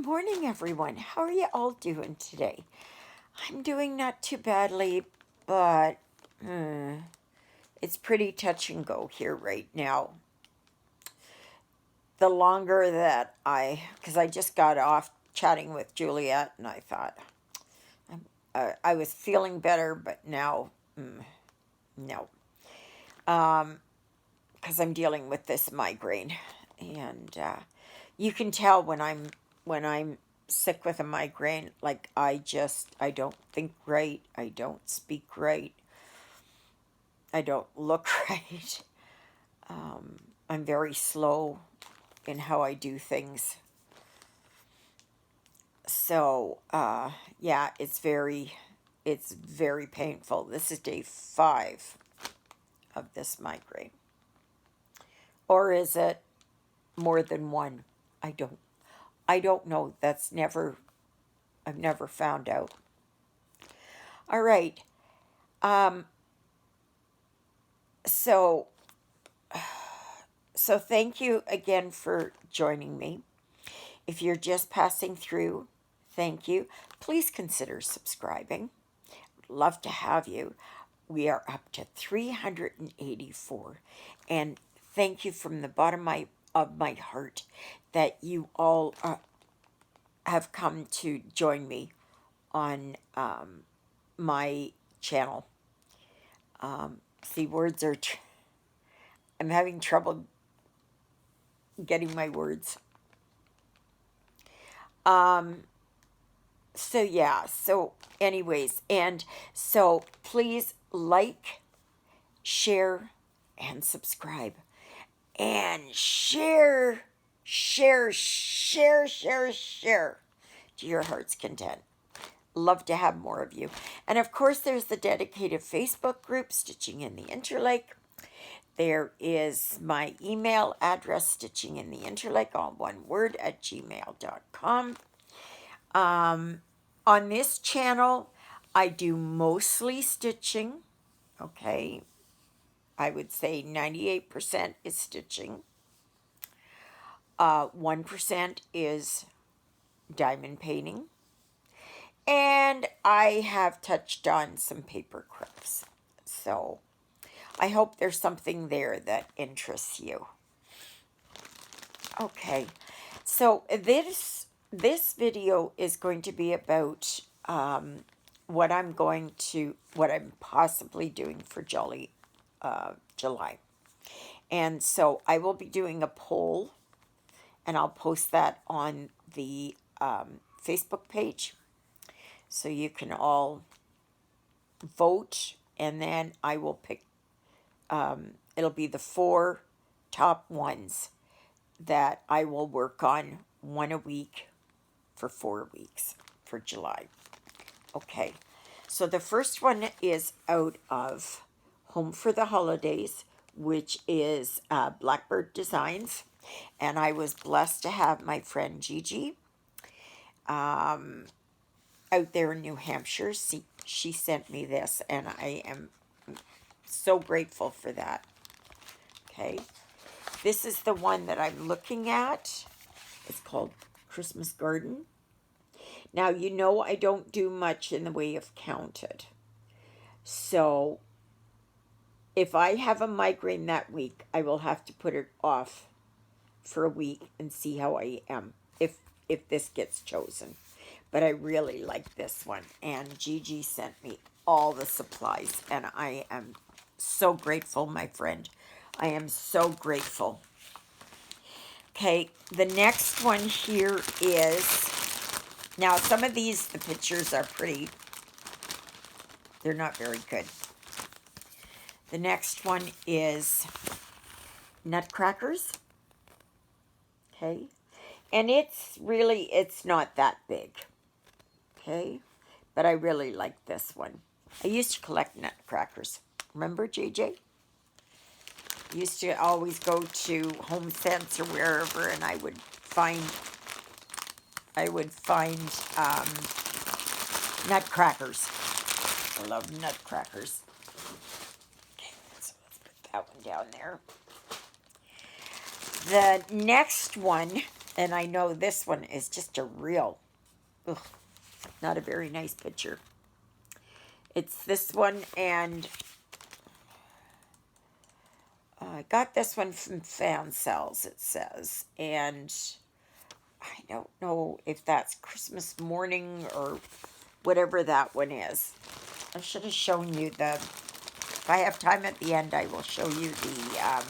morning, everyone. How are you all doing today? I'm doing not too badly, but it's pretty touch and go here right now. The longer that because I just got off chatting with Juliet, and I thought I was feeling better, but now, no, because I'm dealing with this migraine, and you can tell when I'm sick with a migraine. Like I don't think right. I don't speak right. I don't look right. I'm very slow in how I do things. So yeah, it's very painful. This is day 5 of this migraine, or is it more than one? I don't I don't know. I've never found out. All right. Um, so, so thank you again for joining me. If you're just passing through, thank you. Please consider subscribing. Love to have you. We are up to 384, and thank you from the bottom of my heart that you all have come to join me on my channel. See, words are. I'm having trouble getting my words. So yeah. So, anyways, and so please like, share, and subscribe, and share to your heart's content. Love to have more of you. And of course, there's the dedicated Facebook group, Stitching in the Interlake. There is my email address, stitchingintheinterlake, all one word, at gmail.com. On this channel, I do mostly stitching, okay? I would say 98% is stitching. 1% is diamond painting. And I have touched on some paper crafts. So I hope there's something there that interests you. Okay, so this video is going to be about what I'm possibly doing for July. And so I will be doing a poll, and I'll post that on the Facebook page, so you can all vote, and then I will pick, it'll be the 4 top ones that I will work on, one a week for 4 weeks for July. Okay, so the first one is out of Home for the Holidays, which is Blackbird Designs. And I was blessed to have my friend Gigi out there in New Hampshire. She sent me this, and I am so grateful for that. Okay, this is the one that I'm looking at. It's called Christmas Garden. Now, you know I don't do much in the way of counted. So, if I have a migraine that week, I will have to put it off for a week and see how I am if this gets chosen. But I really like this one, and Gigi sent me all the supplies, and I am so grateful, my friend. I am so grateful. Okay, the next one here is, now some of these, the pictures are they're not very good. The next one is Nutcrackers. Okay, and it's not that big. Okay, but I really like this one. I used to collect nutcrackers. Remember, JJ? Used to always go to Home Sense or wherever, and I would find nutcrackers. I love nutcrackers. Okay, so let's put that one down there. The next one And I know this one is just a real, ugh, not a very nice picture. It's this one, and I got this one from Fan Cells, it says. And I don't know if that's Christmas morning or whatever that one is. I should have shown you the, if I have time at the end, I will show you the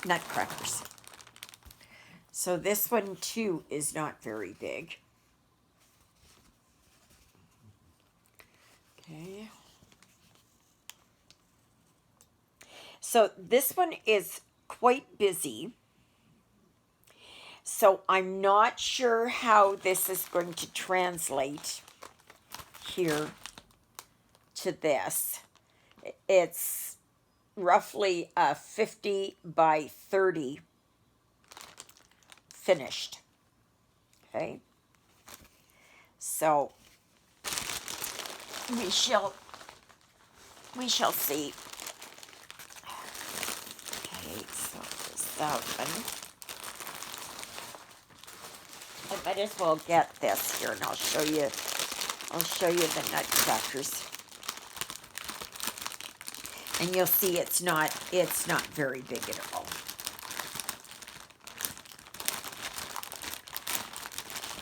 nutcrackers. So this one too is not very big. Okay. So this one is quite busy. So I'm not sure how this is going to translate here to this. It's roughly a 50 by 30 finished. Okay. So we shall see. Okay, so there's that one. I might as well get this here, and I'll show you the nutcrackers. And you'll see it's not very big at all.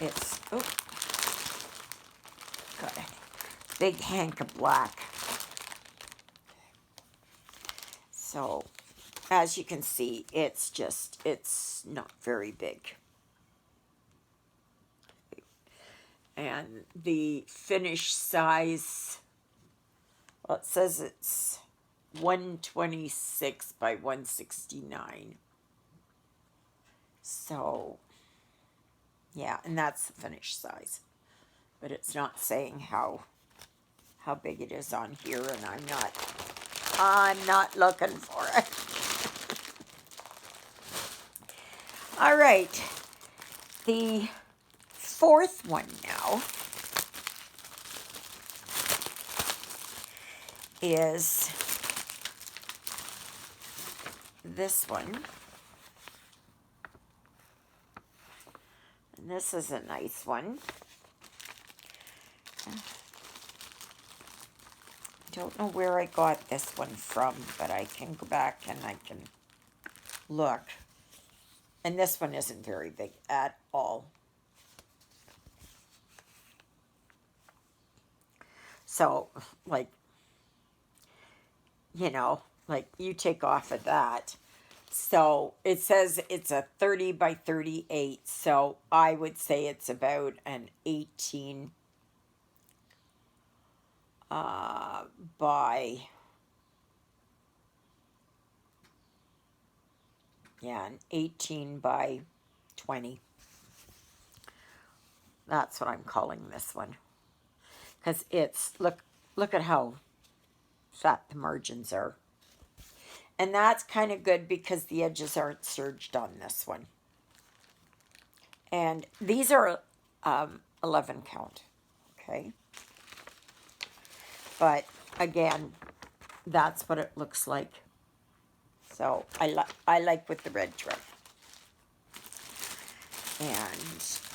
It's, oh, got a big hank of black. So, as you can see, it's not very big. And the finish size, well, it says it's 126 by 169. So, yeah, and that's the finish size. But it's not saying how big it is on here, and I'm not looking for it. All right. The fourth one now is this one. And this is a nice one. Don't know where I got this one from, but I can go back and I can look. And this one isn't very big at all. So, like, like you take off of that. So it says it's a 30 by 38. So I would say it's about an 18 by, yeah, an 18 by 20. That's what I'm calling this one. Because it's, look at how fat the margins are. And that's kind of good because the edges aren't serged on this one. And these are 11 count, okay? But again, that's what it looks like. So I like with the red trim. And so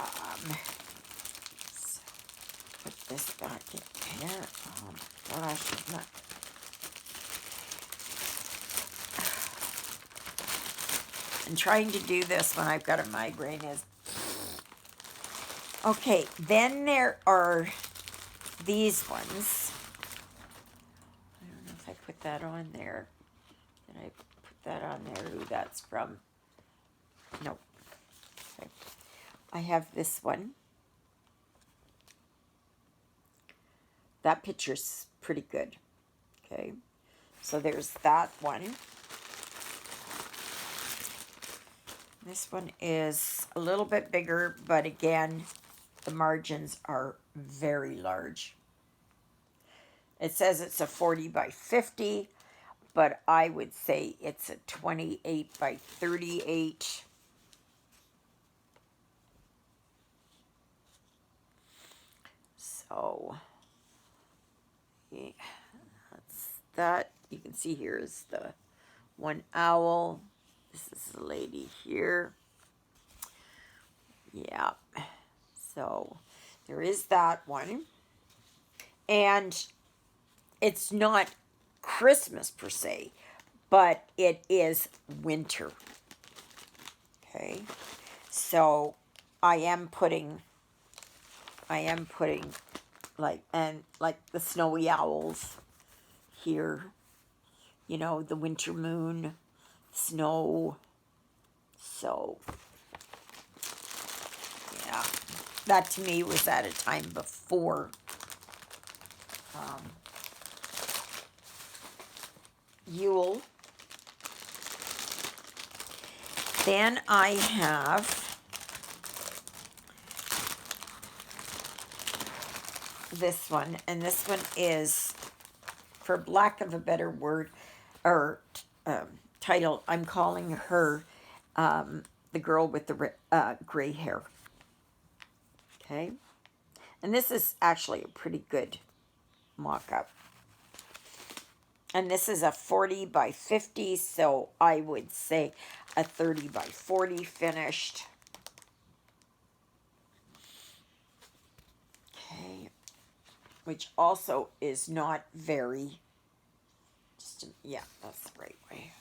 put this back in here. Oh my gosh, it's not. And trying to do this when I've got a migraine is... Okay, then there are these ones. I don't know if I put that on there. Did I put that on there? Who that's from? Nope. Okay. I have this one. That picture's pretty good. Okay. So there's that one. This one is a little bit bigger, but again, the margins are very large. It says it's a 40 by 50, but I would say it's a 28 by 38. So, yeah, that's that. You can see here is the one owl. This is the lady here. Yeah. So there is that one. And it's not Christmas per se, but it is winter. Okay. So I am putting like the snowy owls here, you know, the winter moon, snow. So yeah, that to me was at a time before Yule. Then I have this one, and this one is, for lack of a better word or title, I'm calling her the girl with the gray hair. Okay, and this is actually a pretty good mock-up. And this is a 40 by 50, so I would say a 30 by 40 finished. Okay, which also is not very, yeah, that's the right way.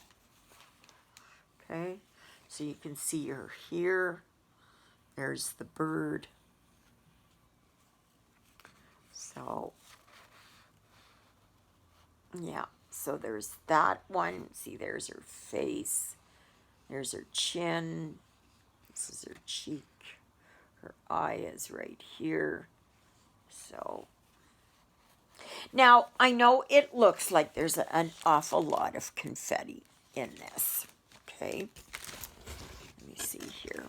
Okay, so you can see her here. There's the bird. So, yeah, so there's that one. See, there's her face. There's her chin. This is her cheek. Her eye is right here. So, now I know it looks like there's an awful lot of confetti in this. Okay, let me see here.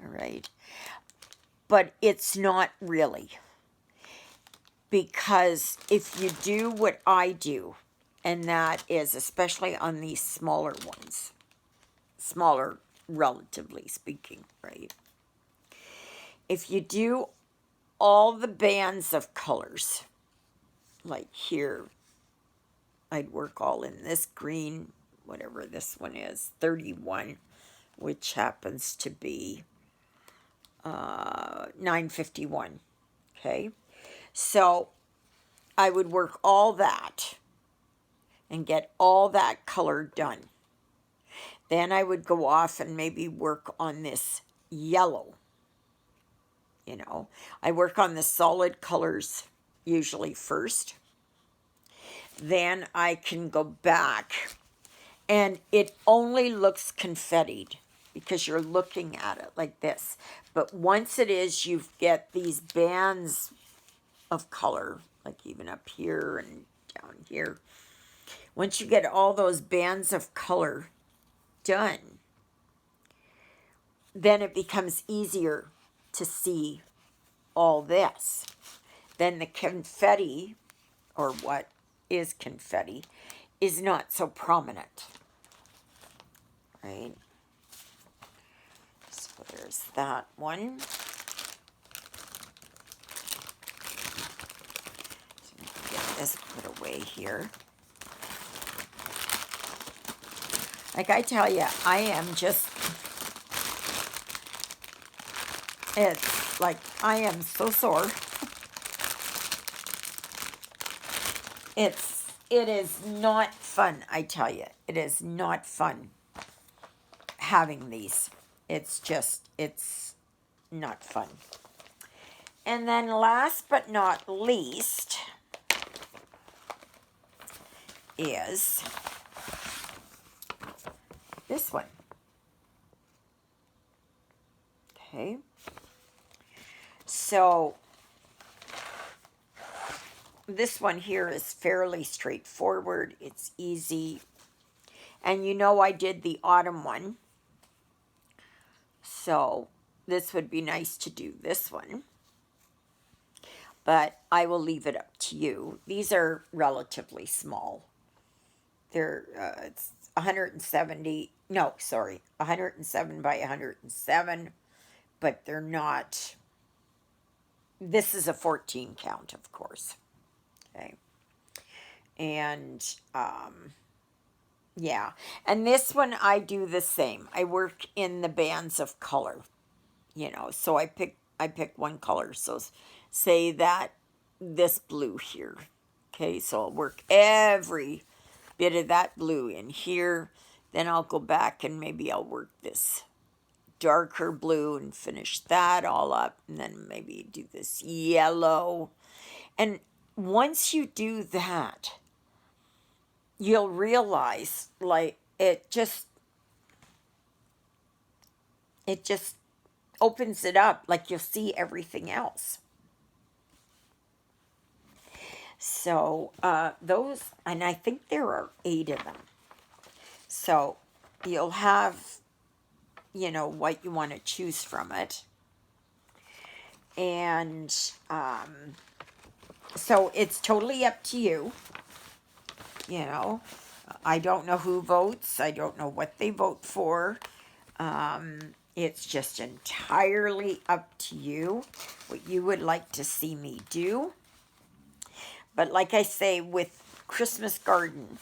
All right, but it's not really, because if you do what I do, and that is especially on these smaller ones, smaller relatively speaking, right? If you do all the bands of colors, like here, I'd work all in this green, whatever this one is, 31, which happens to be 951. Okay, so I would work all that and get all that color done. Then I would go off and maybe work on this yellow. You know, I work on the solid colors usually first. Then I can go back, and it only looks confettied because you're looking at it like this. But once it is, you get these bands of color, like even up here and down here. Once you get all those bands of color done, then it becomes easier to see all this. Then the confetti, or what is confetti, is not so prominent. Right? So there's that one. So get this put away here. Like I tell you, I am just, it's like I am so sore. It is not fun, I tell you. It is not fun having these. It's not fun. And then last but not least is this one. Okay. So this one here is fairly straightforward. It's easy. And you know I did the autumn one. So this would be nice to do this one. But I will leave it up to you. These are relatively small. They're, it's 170, no, sorry, 107 by 107. But they're not, this is a 14 count, of course. Okay. And, Yeah. And this one I do the same. I work in the bands of color, so I pick one color. So say that this blue here. Okay, so I'll work every bit of that blue in here. Then I'll go back and maybe I'll work this darker blue and finish that all up. And then maybe do this yellow. And once you do that, you'll realize like it just opens it up, like you'll see everything else. So those, and I think there are 8 of them. So you'll have, what you want to choose from it. And so it's totally up to you. You know, I don't know who votes. I don't know what they vote for. It's just entirely up to you what you would like to see me do. But like I say, with Christmas Garden,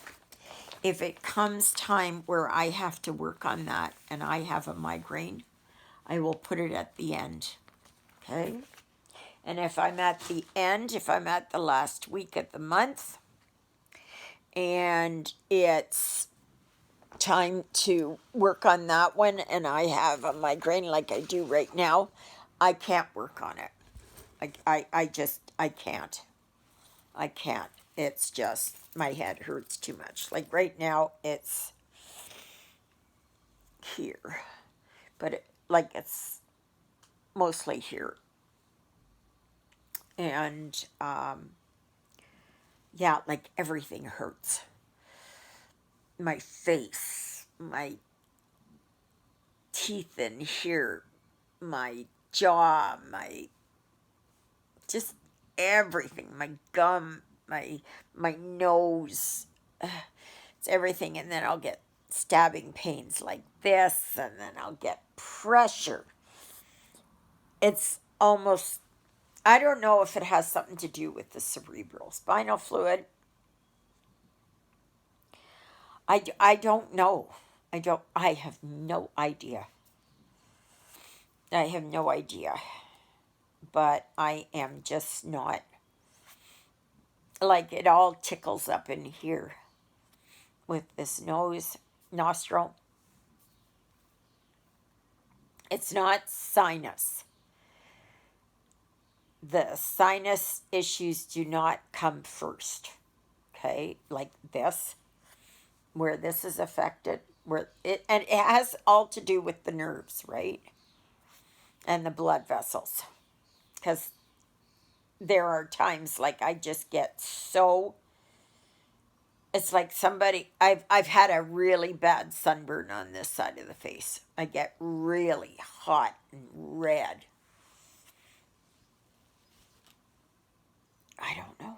if it comes time where I have to work on that and I have a migraine, I will put it at the end. Okay? And if I'm at the end, if I'm at the last week of the month, and it's time to work on that one, and I have a migraine like I do right now, I can't work on it. I can't. I can't. It's just, my head hurts too much. Like right now, it's here. But it's mostly here. And, yeah, like everything hurts. My face, my teeth in here, my jaw, just everything, my gum, my nose, it's everything. And then I'll get stabbing pains like this, and then I'll get pressure. It's almost, I don't know if it has something to do with the cerebral spinal fluid. I don't know. I have no idea. I have no idea. But I am just not, like, it all tickles up in here with this nostril. It's not sinus. The sinus issues do not come first. Okay? Like this, where this is affected, and it has all to do with the nerves, right? And the blood vessels. Because there are times like I just get so, it's like I've had a really bad sunburn on this side of the face. I get really hot and red. I don't know.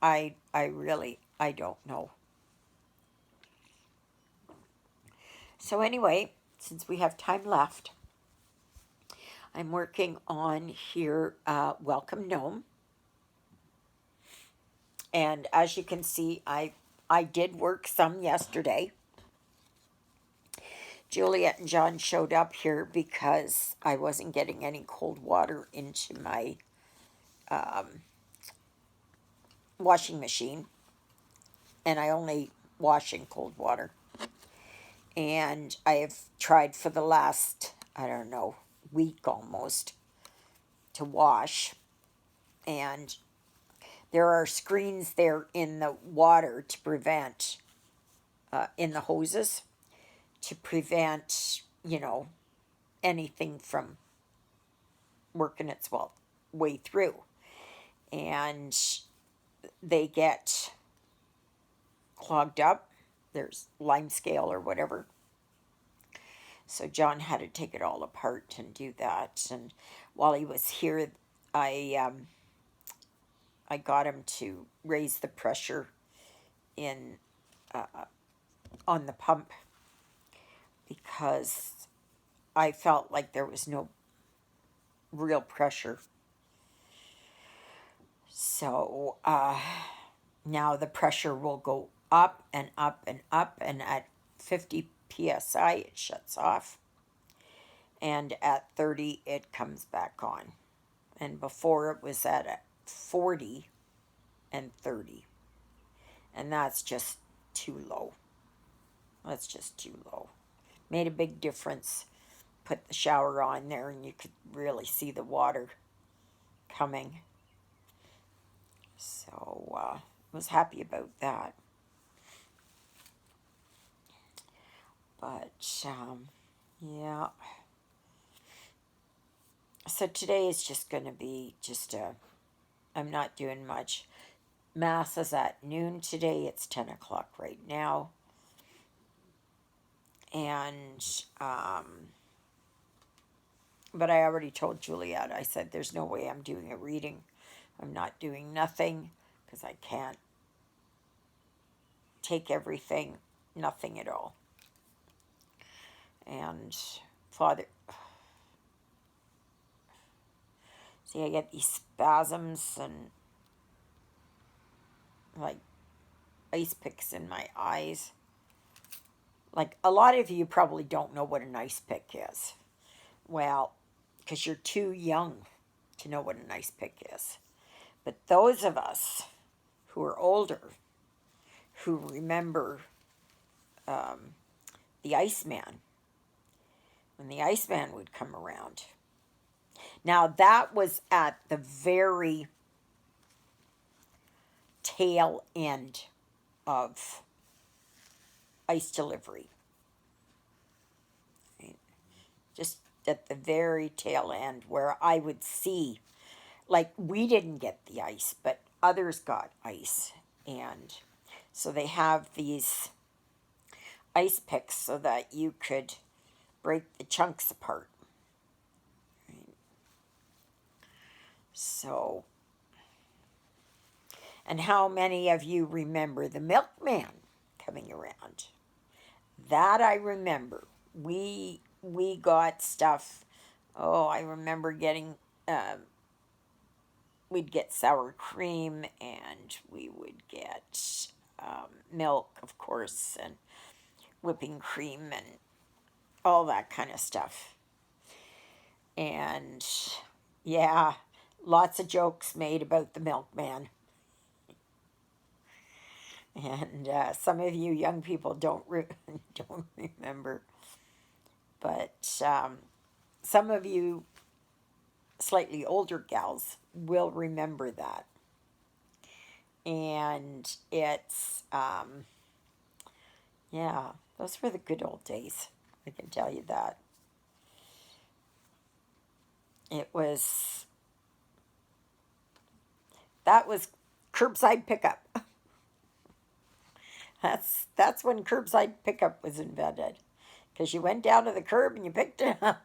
I really, I don't know. So anyway, since we have time left, I'm working on here, Welcome Gnome. And as you can see, I did work some yesterday. Juliet and John showed up here because I wasn't getting any cold water into my washing machine. And I only wash in cold water. And I have tried for the last, I don't know, week almost to wash. And there are screens there in the water to prevent, in the hoses, to prevent, anything from working its way through. And they get clogged up. There's lime scale or whatever. So John had to take it all apart and do that. And while he was here, I got him to raise the pressure in on the pump, because I felt like there was no real pressure. So now the pressure will go up and up and up, and at 50 psi it shuts off, and at 30 it comes back on. And before it was at 40 and 30, and that's just too low. That's just too low. Made a big difference. Put the shower on there and you could really see the water coming. So was happy about that. But yeah. So today is just going to be just I'm not doing much. Mass is at noon today. It's 10 o'clock right now. And but I already told Juliet, I said, there's no way I'm doing a reading. I'm not doing nothing because I can't take everything, nothing at all. And Father, see, I get these spasms and like ice picks in my eyes. Like a lot of you probably don't know what an ice pick is. Well, because you're too young to know what an ice pick is. But those of us who are older, who remember the Iceman, when the Iceman would come around. Now that was at the very tail end of ice delivery. Right? Just at the very tail end where I would see, like we didn't get the ice, but others got ice. And so they have these ice picks so that you could break the chunks apart. Right? So, and how many of you remember the milkman coming around? That I remember. We got stuff. Oh, I remember getting. We'd get sour cream, and we would get milk, of course, and whipping cream, and all that kind of stuff. And yeah, lots of jokes made about the milkman. And some of you young people don't don't remember, but some of you slightly older gals will remember that. And it's yeah, those were the good old days. I can tell you that. It was that was curbside pickup. That's when curbside pickup was invented, because you went down to the curb and you picked it up.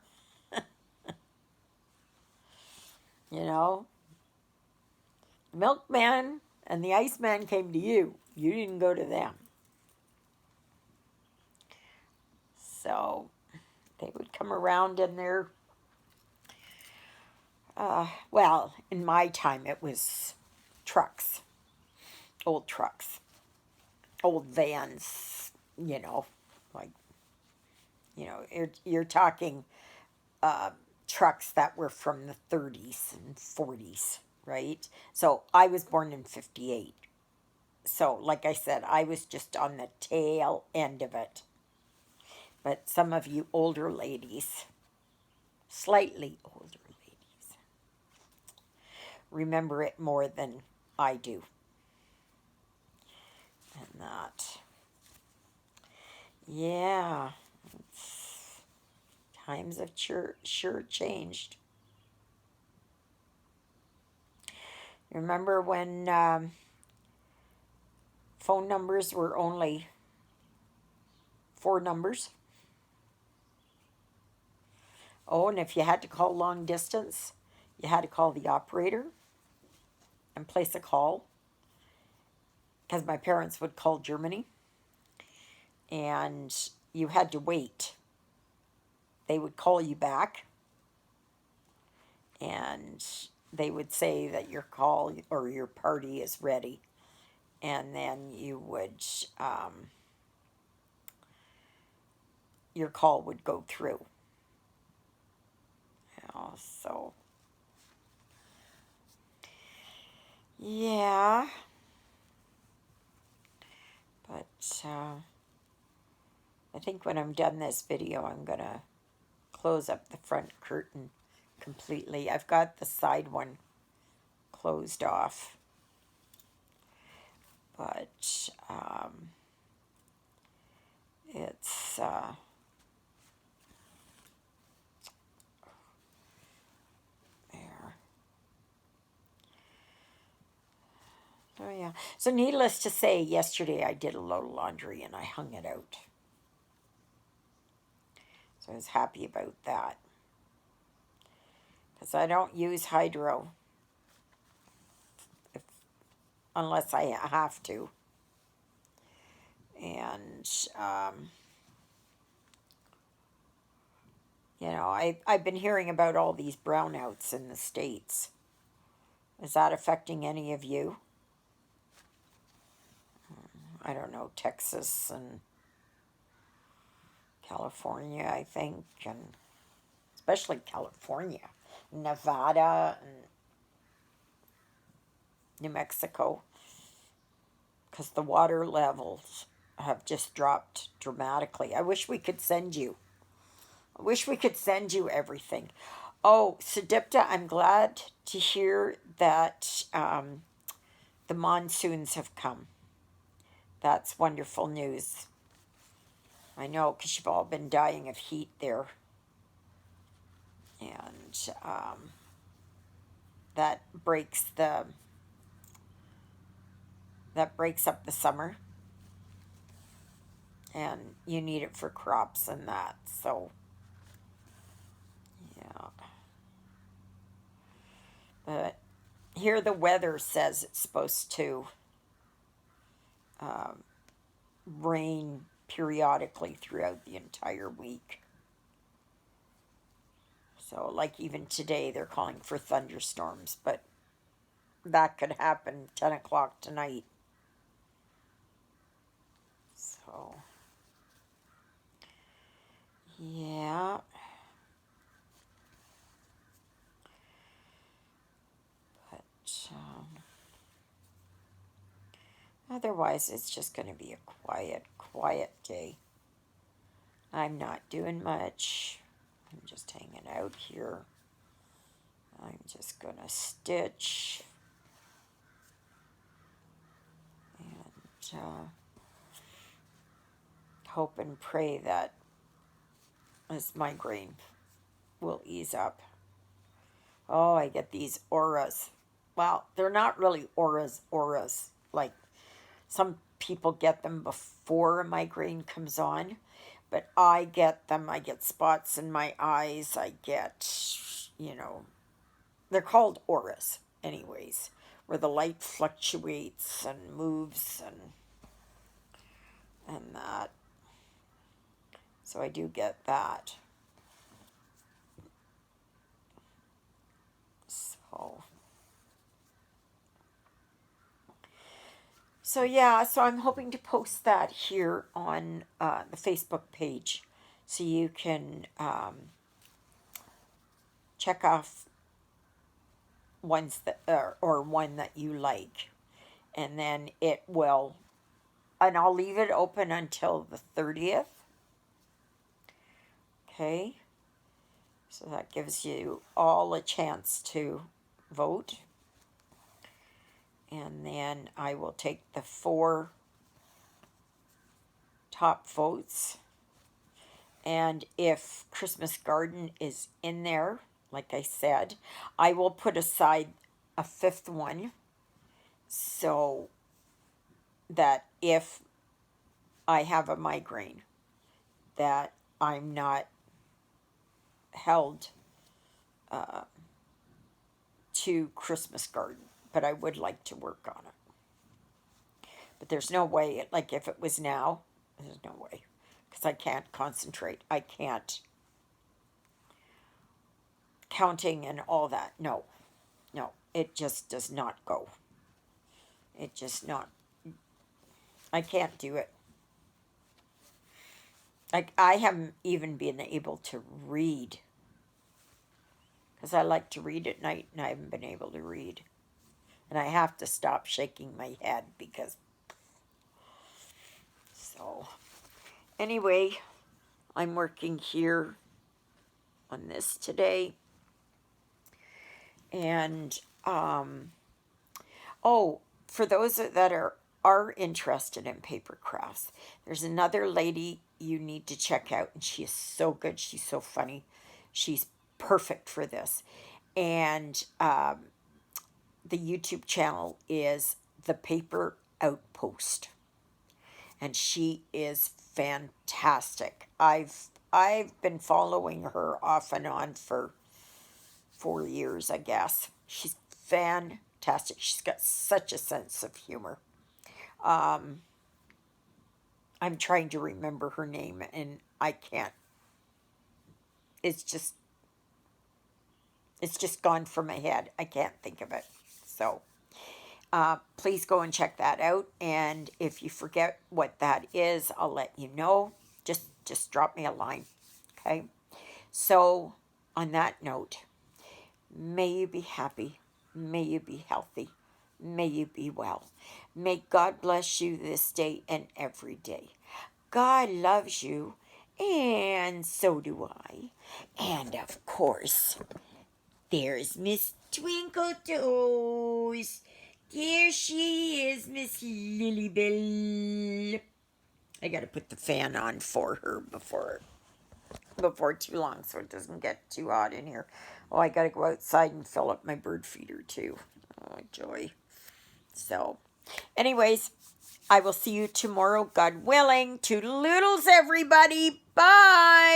You know, the milkman and the iceman came to you. You didn't go to them. So they would come around in their, well, in my time it was trucks, old vans, like, you're talking trucks that were from the 30s and 40s, right? So I was born in 58. So, like I said, I was just on the tail end of it. But some of you older ladies, slightly older ladies, remember it more than I do. And that, yeah, times have sure changed. Remember when phone numbers were only 4 numbers? Oh, and if you had to call long distance, you had to call the operator and place a call, because my parents would call Germany, and you had to wait. They would call you back, and they would say that your call or your party is ready, and then you would, your call would go through. So, yeah, but I think when I'm done this video, I'm going to close up the front curtain completely. I've got the side one closed off, but it's there. Oh yeah. So needless to say, yesterday I did a load of laundry and I hung it out. So I was happy about that. Because I don't use hydro if, unless I have to. And, I've been hearing about all these brownouts in the States. Is that affecting any of you? I don't know, Texas and California, I think, and especially California, Nevada, and New Mexico, because the water levels have just dropped dramatically. I wish we could send you. I wish we could send you everything. Oh, Sedipta, I'm glad to hear that the monsoons have come. That's wonderful news. I know, because you've all been dying of heat there. And that breaks the that breaks up the summer, and you need it for crops and that. So yeah, but here the weather says it's supposed to um, rain periodically throughout the entire week. So like even today they're calling for thunderstorms, but that could happen 10 o'clock tonight. So yeah. But otherwise, it's just going to be a quiet day. I'm not doing much. I'm just hanging out here. I'm just going to stitch. And hope and pray that this migraine will ease up. Oh, I get these auras. Well, they're not really auras. Like some people get them before a migraine comes on, but I get them. I get spots in my eyes. I get, they're called auras, anyways, where the light fluctuates and moves and that. So I do get that. So yeah, so I'm hoping to post that here on the Facebook page, so you can check off ones that or one that you like, and then it will, and I'll leave it open until the 30th. Okay, so that gives you all a chance to vote. And then I will take the 4 top votes. And if Christmas Garden is in there, like I said, I will put aside a 5th one, so that if I have a migraine, that I'm not held to Christmas Garden. But I would like to work on it. But there's no way, like if it was now, there's no way. Because I can't concentrate. I can't. Counting and all that. No. It just does not go. It just I can't do it. I haven't even been able to read because I like to read at night and I haven't been able to read. And I have to stop shaking my head because, so, anyway, I'm working here on this today. And, oh, for those that are interested in paper crafts, there's another lady you need to check out, and she is so good. She's so funny. She's perfect for this. And the YouTube channel is The Paper Outpost, and she is fantastic. I've been following her off and on for 4 years, I guess. She's fantastic. She's got such a sense of humor. Um, I'm trying to remember her name, and I can't. It's just gone from my head. I can't think of it. So please go and check that out. And if you forget what that is, I'll let you know. Just drop me a line. Okay. So on that note, may you be happy. May you be healthy. May you be well. May God bless you this day and every day. God loves you, and so do I. And of course, there's Miss Twinkle Toes. There she is, Miss Lilybell. I gotta put the fan on for her before too long so it doesn't get too hot in here. Oh, I gotta go outside and fill up my bird feeder too. Oh, joy. So, anyways, I will see you tomorrow, God willing. Toodaloodles, everybody. Bye.